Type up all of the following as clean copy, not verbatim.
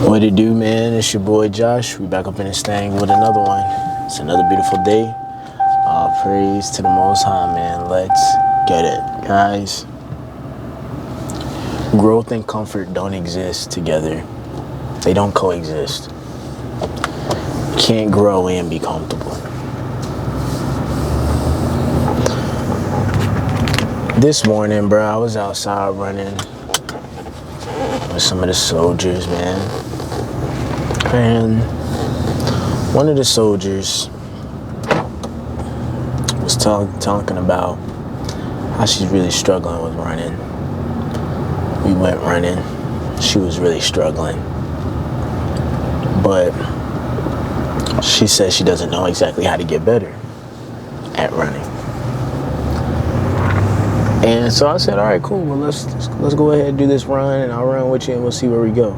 What it do, man? It's your boy Josh. We back up in this thing with another one. It's another beautiful day. All praise to the Most High, man. Let's get it, guys. Growth and comfort don't exist together. They don't coexist. You can't grow and be comfortable. This morning, bro, I was outside running with some of the soldiers, man. And one of the soldiers was talking about how she's really struggling with running. We went running. She was really struggling. But she says she doesn't know exactly how to get better at running. And so I said, all right, cool. Well, let's go ahead and do this run, and I'll run with you, and we'll see where we go.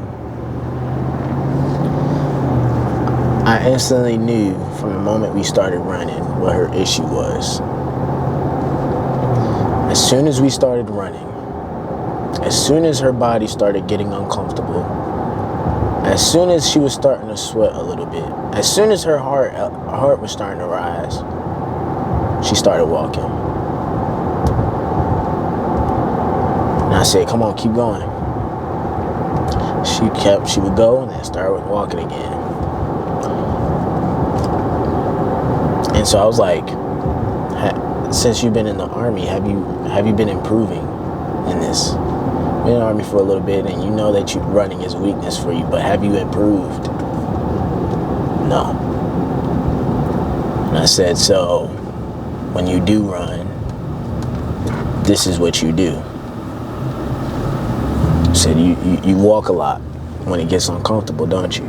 I instantly knew from the moment we started running what her issue was. As soon as we started running, as soon as her body started getting uncomfortable, as soon as she was starting to sweat a little bit, as soon as her heart was starting to rise, she started walking. And I said, come on, keep going. She would go and then start walking again. And so I was like, since you've been in the Army, have you been improving in this? You've been in the Army for a little bit, and you know that running is a weakness for you, but have you improved? No. And I said, so when you do run, this is what you do. I said, you walk a lot when it gets uncomfortable, don't you?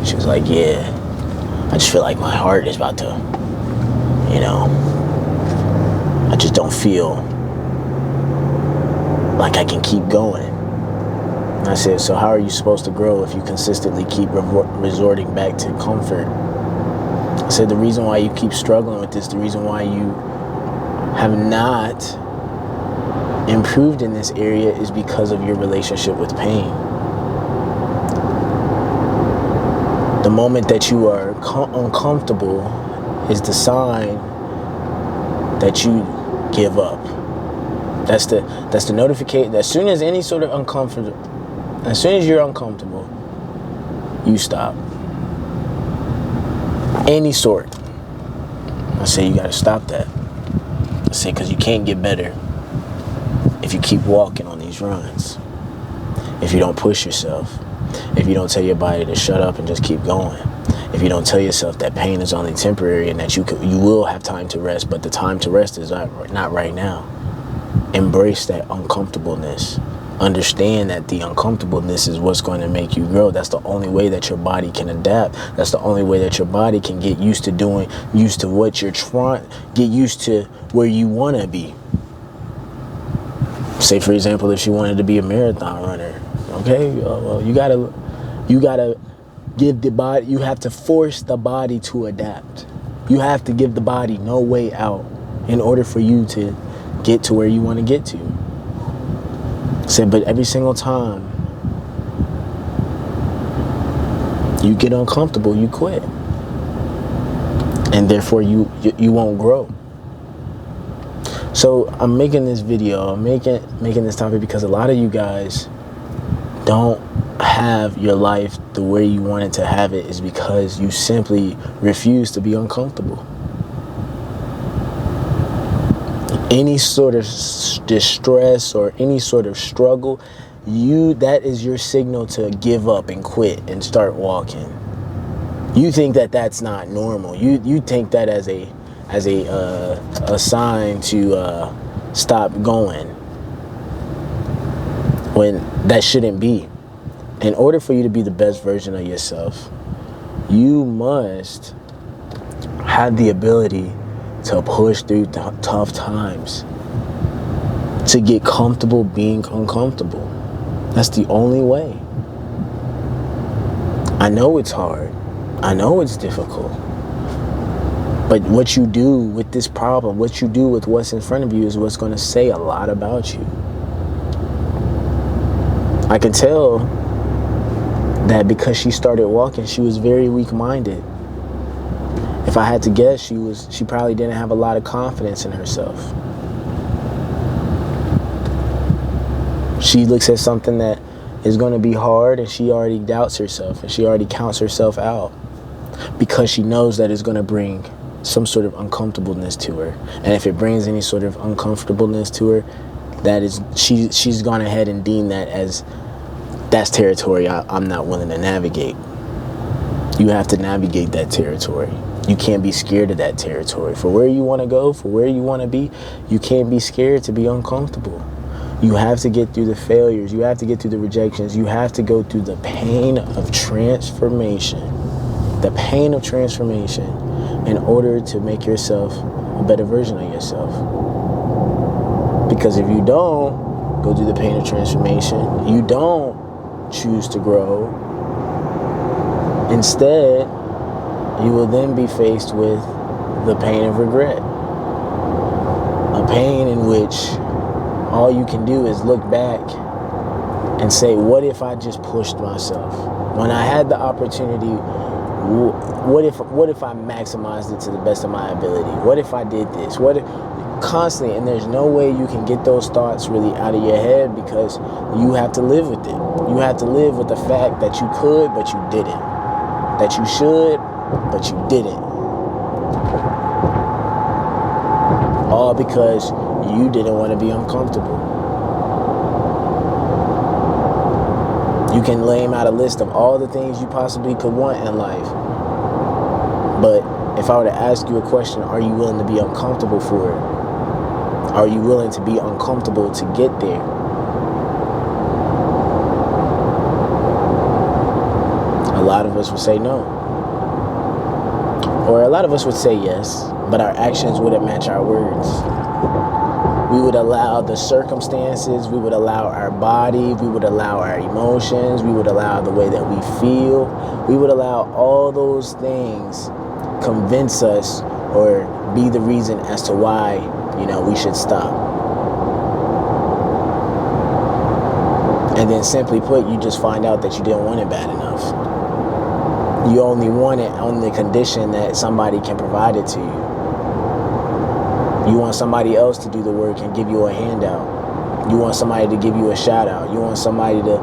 She was like, yeah. I just feel like my heart is about to, I just don't feel like I can keep going. And I said, so how are you supposed to grow if you consistently keep resorting back to comfort? I said, the reason why you keep struggling with this, the reason why you have not improved in this area is because of your relationship with pain. The moment that you are uncomfortable is the sign that you give up. That's the notification. As soon as you're uncomfortable, you stop. Any sort. I say you gotta stop that. I say because you can't get better if you keep walking on these runs. If you don't push yourself. If you don't tell your body to shut up and just keep going. If you don't tell yourself that pain is only temporary and that you will have time to rest, but the time to rest is not right now. Embrace that uncomfortableness. Understand that the uncomfortableness is what's going to make you grow. That's the only way that your body can adapt. That's the only way that your body can get used to what you're trying, get used to where you want to be. Say, for example, if she wanted to be a marathon runner, okay, well, you gotta give the body, you have to force the body to adapt. You have to give the body no way out in order for you to get to where you want to get to. Said, but every single time you get uncomfortable, you quit. And therefore you won't grow. So I'm making this video, I'm making this topic because a lot of you guys don't have your life the way you wanted to have it is because you simply refuse to be uncomfortable. Any sort of distress or any sort of struggle, that is your signal to give up and quit and start walking. You think that that's not normal. You think that as a sign to stop going, when that shouldn't be. In order for you to be the best version of yourself, you must have the ability to push through tough times, to get comfortable being uncomfortable. That's the only way. I know it's hard. I know it's difficult. But what you do with this problem, what you do with what's in front of you is what's going to say a lot about you. I can tell that because she started walking, she was very weak-minded. If I had to guess, she probably didn't have a lot of confidence in herself. She looks at something that is going to be hard and she already doubts herself and she already counts herself out because she knows that it's going to bring some sort of uncomfortableness to her. And if it brings any sort of uncomfortableness to her, that is, she's gone ahead and deemed that as, that's territory I'm not willing to navigate. You have to navigate that territory. You can't be scared of that territory. For where you want to go, for where you want to be, you can't be scared to be uncomfortable. You have to get through the failures. You have to get through the rejections. You have to go through the pain of transformation. The pain of transformation in order to make yourself a better version of yourself. Because if you don't go through the pain of transformation, you don't choose to grow. Instead, you will then be faced with the pain of regret. A pain in which all you can do is look back and say, what if I just pushed myself? When I had the opportunity, what if I maximized it to the best of my ability? What if I did this? What if, constantly, and there's no way you can get those thoughts really out of your head because you have to live with it. You have to live with the fact that you could, but you didn't. That you should, but you didn't. All because you didn't want to be uncomfortable. You can lay out a list of all the things you possibly could want in life. But if I were to ask you a question, are you willing to be uncomfortable for it? Are you willing to be uncomfortable to get there? A lot of us would say no. Or a lot of us would say yes, but our actions wouldn't match our words. We would allow the circumstances, we would allow our body, we would allow our emotions, we would allow the way that we feel, we would allow all those things convince us or be the reason as to why, we should stop. And then simply put, you just find out that you didn't want it bad enough. You only want it on the condition that somebody can provide it to you. You want somebody else to do the work and give you a handout. You want somebody to give you a shout out. You want somebody to,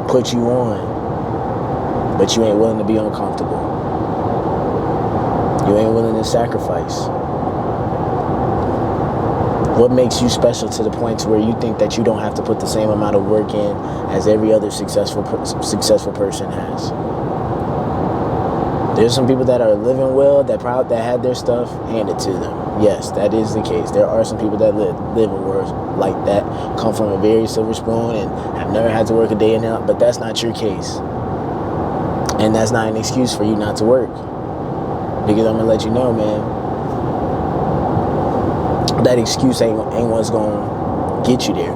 put you on. But you ain't willing to be uncomfortable. You ain't willing to sacrifice. What makes you special to the point to where you think that you don't have to put the same amount of work in as every other successful person has? There's some people that are living well, that had their stuff handed to them. Yes, that is the case. There are some people that live a world like that, come from a very silver spoon and have never had to work a day in and out, but that's not your case. And that's not an excuse for you not to work. Because I'm going to let you know, man, that excuse ain't what's going to get you there.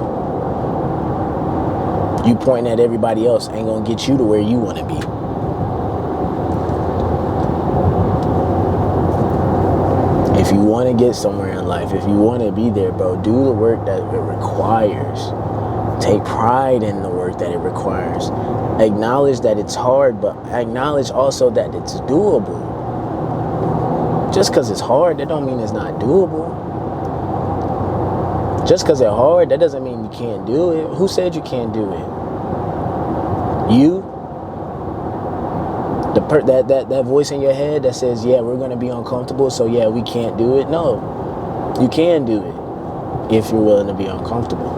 You pointing at everybody else ain't going to get you to where you want to be. If you want to get somewhere in life, if you want to be there, bro, do the work that it requires. Take pride in the work that it requires. Acknowledge that it's hard, but acknowledge also that it's doable. Just because it's hard, that don't mean it's not doable. Just because it's hard, that doesn't mean you can't do it. Who said you can't do it? You? That voice in your head that says, yeah, we're going to be uncomfortable, so yeah, we can't do it. No, you can do it if you're willing to be uncomfortable.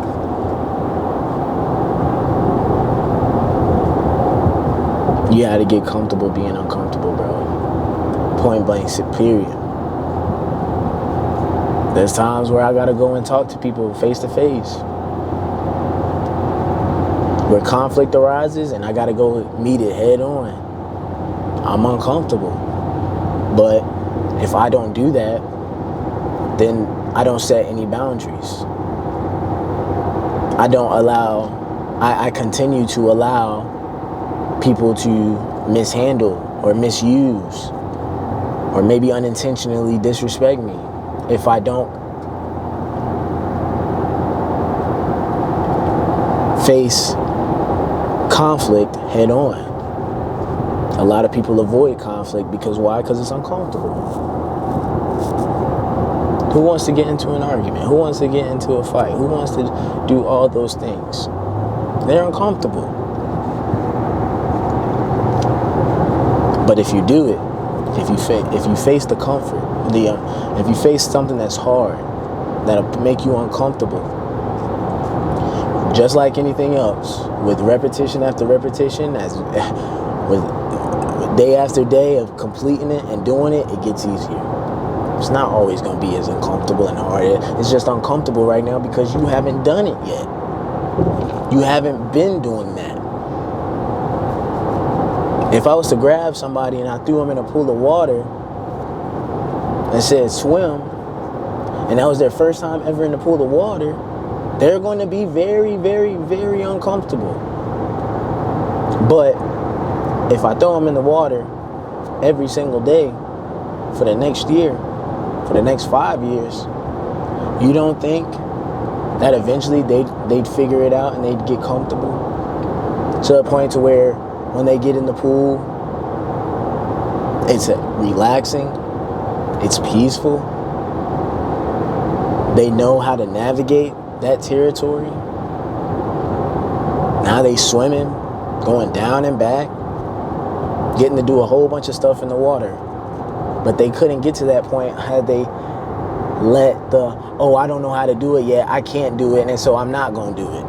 You got to get comfortable being uncomfortable, bro. Point blank, period. There's times where I got to go and talk to people face to face. Where conflict arises and I got to go meet it head on. I'm uncomfortable. But if I don't do that, then I don't set any boundaries. I continue to allow people to mishandle or misuse or maybe unintentionally disrespect me if I don't face conflict head on. A lot of people avoid conflict because why? Because it's uncomfortable. Who wants to get into an argument? Who wants to get into a fight? Who wants to do all those things? They're uncomfortable. But if you do it, if you face the comfort, if you face something that's hard, that'll make you uncomfortable, just like anything else, with repetition after repetition, with day after day of completing it and doing it, it gets easier. It's not always going to be as uncomfortable and hard. It's just uncomfortable right now because you haven't done it yet. You haven't been doing that. If I was to grab somebody and I threw them in a pool of water and said swim, and that was their first time ever in the pool of water, they're going to be very, very, very uncomfortable. But if I throw them in the water every single day for the next year, for the next 5 years, you don't think that eventually they'd figure it out and they'd get comfortable to a point to where when they get in the pool, it's relaxing, it's peaceful, they know how to navigate that territory. Now they swimming, going down and back, getting to do a whole bunch of stuff in the water. But they couldn't get to that point had they let I don't know how to do it yet, I can't do it, and so I'm not going to do it.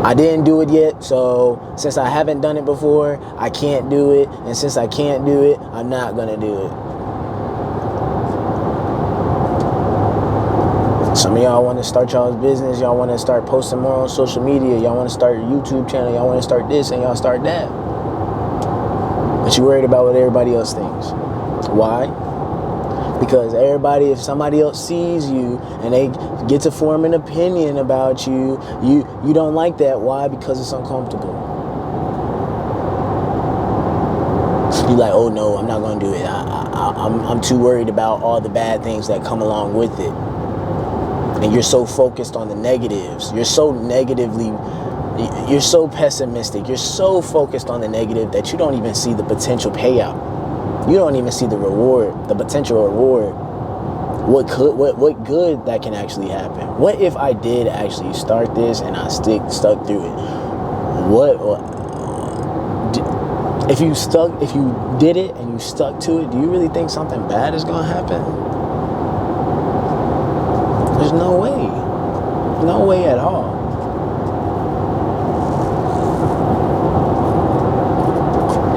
I didn't do it yet, so since I haven't done it before, I can't do it, and since I can't do it, I'm not going to do it. Some of y'all want to start y'all's business, y'all want to start posting more on social media, y'all want to start a YouTube channel, y'all want to start this and y'all start that. But you're worried about what everybody else thinks. Why? Because if somebody else sees you and they get to form an opinion about you, you don't like that. Why? Because it's uncomfortable. You're like, oh no, I'm not going to do it. I'm too worried about all the bad things that come along with it. And you're so focused on the negatives. You're so pessimistic. You're so focused on the negative that you don't even see the potential payout. You don't even see the reward, the potential reward. What good that can actually happen? What if I did actually start this and I stuck through it? If you did it and you stuck to it, do you really think something bad is going to happen? There's no way. No way at all.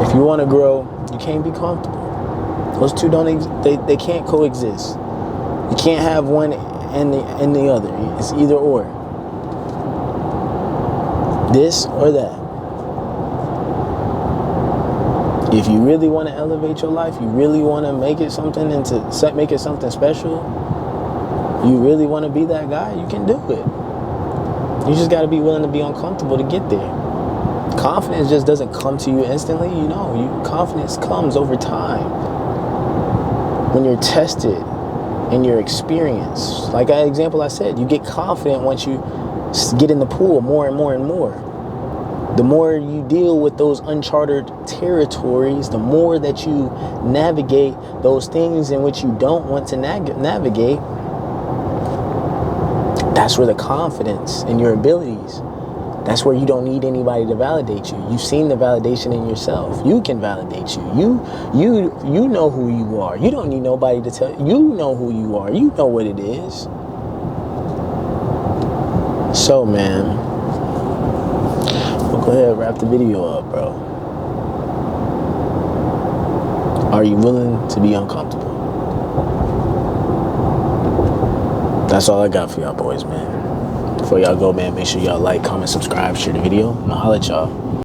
If you want to grow, you can't be comfortable. Those two they can't coexist. You can't have one and the other. It's either or. This or that. If you really want to elevate your life, you really want to make it something special, you really want to be that guy, you can do it. You just got to be willing to be uncomfortable to get there. Confidence just doesn't come to you instantly. Confidence comes over time. When you're tested in your experience. Like example I said, you get confident once you get in the pool more and more and more. The more you deal with those uncharted territories, the more that you navigate those things in which you don't want to navigate. That's where the confidence in your abilities, that's where you don't need anybody to validate you. You've seen the validation in yourself. You can validate you. You know who you are. You don't need nobody to tell you. You know who you are. You know what it is. So, man, we'll go ahead and wrap the video up, bro. Are you willing to be uncomfortable? That's all I got for y'all boys, man. Before y'all go, man, make sure y'all like, comment, subscribe, share the video, and I'll holla at y'all.